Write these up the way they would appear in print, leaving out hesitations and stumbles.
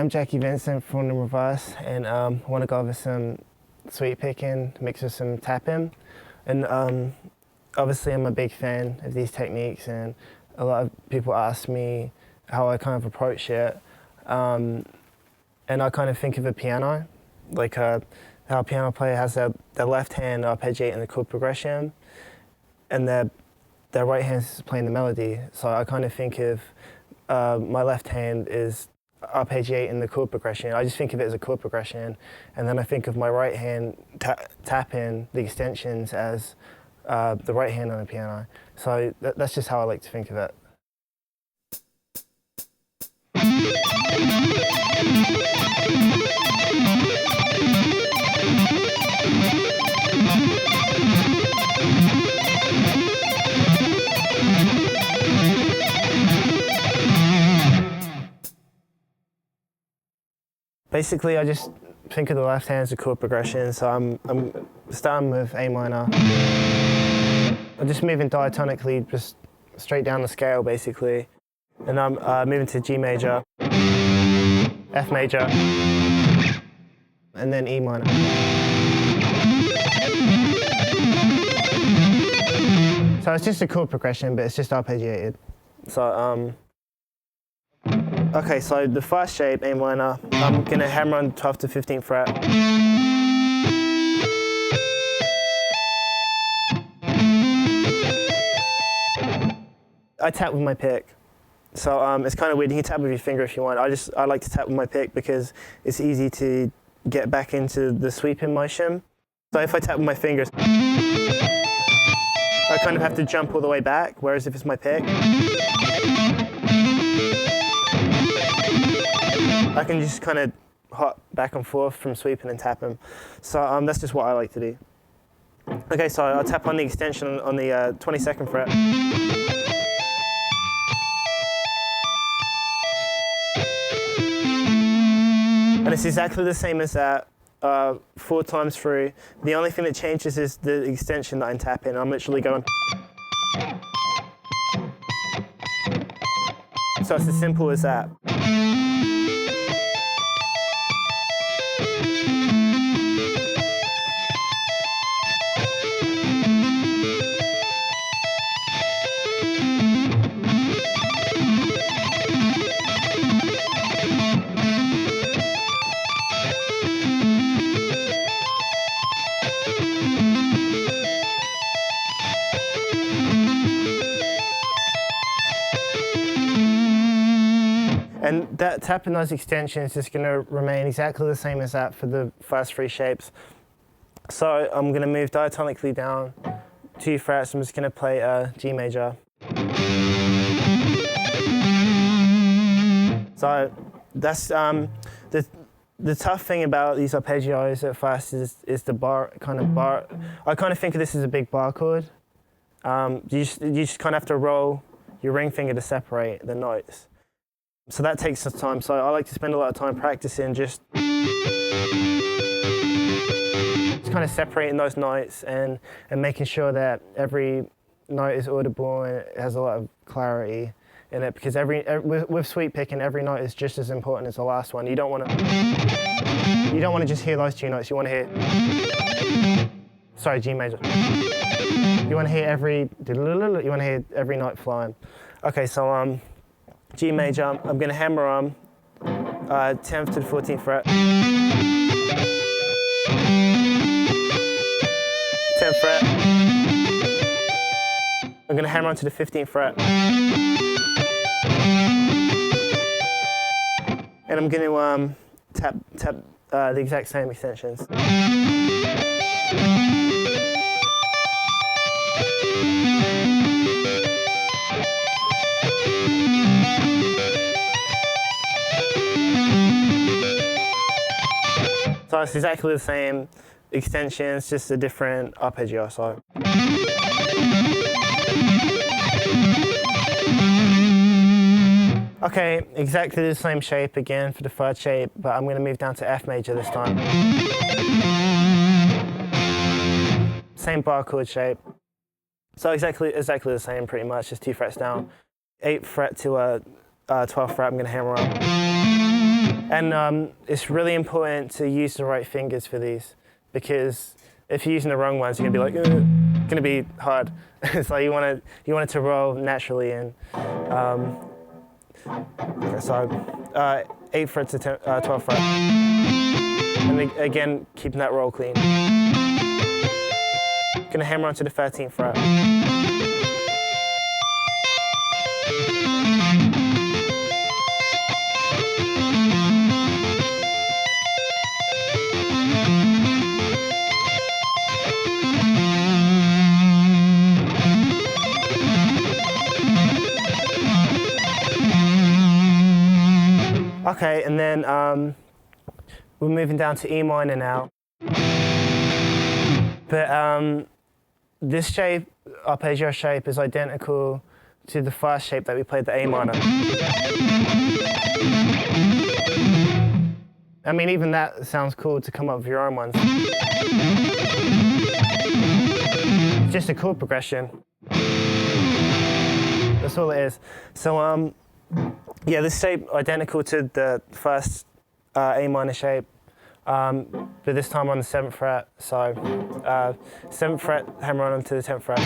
I'm Jacky Vincent from the reverse, and I want to go over some sweep picking mixed with some tapping. And obviously I'm a big fan of these techniques, and a lot of people ask me how I kind of approach it. And I kind of think of a piano, like how a piano player has their left hand arpeggiating the chord progression, and their right hand is playing the melody. So I kind of think of my left hand is arpeggiating the chord progression. I just think of it as a chord progression, and then I think of my right hand tapping the extensions as the right hand on the piano. So that's just how I like to think of it. Basically, I just think of the left hand as a chord progression, so I'm starting with A minor. I'm just moving diatonically, just straight down the scale, basically. And I'm moving to G major, F major, and then E minor. So it's just a chord progression, but it's just arpeggiated. So, okay, so the first shape, A minor, I'm gonna hammer on 12th to 15th fret. I tap with my pick. So it's kind of weird, you can tap with your finger if you want. I like to tap with my pick because it's easy to get back into the sweeping motion. So if I tap with my fingers, I kind of have to jump all the way back, whereas if it's my pick, I can just kind of hop back and forth from sweeping and tapping. So that's just what I like to do. Okay, so I'll tap on the extension on the 22nd fret. And it's exactly the same as that, 4 times through. The only thing that changes is the extension that I'm tapping. I'm literally going. So it's as simple as that. And that tapping those extensions is going to remain exactly the same as that for the first 3 shapes. So I'm going to move diatonically down 2 frets. I'm just going to play a G major. So that's the tough thing about these arpeggios at first is the bar. I kind of think of this as a big bar chord. You just kind of have to roll your ring finger to separate the notes. So that takes some time, so I like to spend a lot of time practicing just kind of separating those notes and making sure that every note is audible and it has a lot of clarity in it, because with sweep picking, every note is just as important as the last one. You don't want to just hear those 2 notes, you want to hear, sorry, G major. You want to hear every note flying. Okay, so G major, I'm going to hammer on 10th to the 14th fret. 10th fret. I'm going to hammer on to the 15th fret. And I'm going to tap the exact same extensions. So it's exactly the same extensions, just a different arpeggio. So. Okay, exactly the same shape again for the third shape, but I'm going to move down to F major this time. Same bar chord shape. So exactly the same pretty much, just 2 frets down. 8th fret to 12th fret, I'm going to hammer on. And it's really important to use the right fingers for these, because if you're using the wrong ones, you're gonna be like, it's gonna be hard. So you want it to roll naturally. And okay, so 8th fret to 12th fret, and again keeping that roll clean. Gonna hammer onto the 13th fret. Okay, and then we're moving down to E minor now. But this shape, arpeggio shape, is identical to the first shape that we played, the A minor. I mean, even that sounds cool to come up with your own ones. It's just a chord progression. That's all it is. So yeah, this shape identical to the first A minor shape, but this time on the 7th fret. So 7th fret, hammer on to the 10th fret.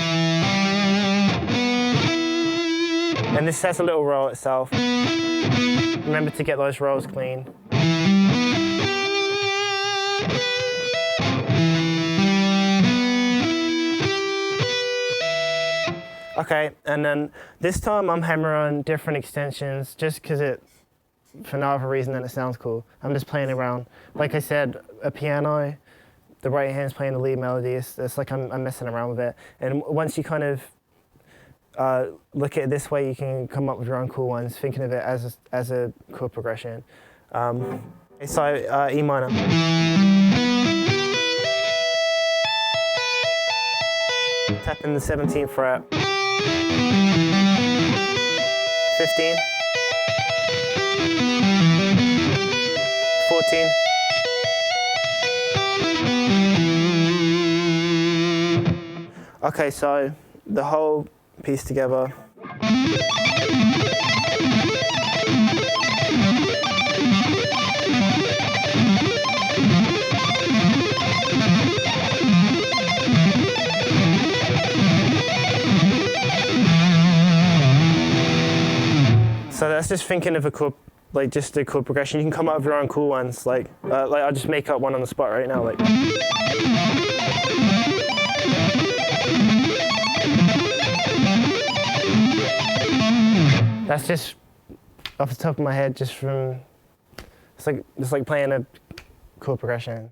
And this has a little roll itself. Remember to get those rolls clean. Okay, and then this time I'm hammering on different extensions just because for no other reason than it sounds cool. I'm just playing around. Like I said, a piano, the right hand's playing the lead melody. It's like I'm messing around with it. And once you kind of look at it this way, you can come up with your own cool ones, thinking of it as a chord progression. So E minor. Tapping the 17th fret. 15, 14, okay, so the whole piece together. So that's just thinking of a chord, like just a chord progression. You can come up with your own cool ones. Like I'll just make up one on the spot right now. Like. That's just off the top of my head, just from, it's like playing a chord progression.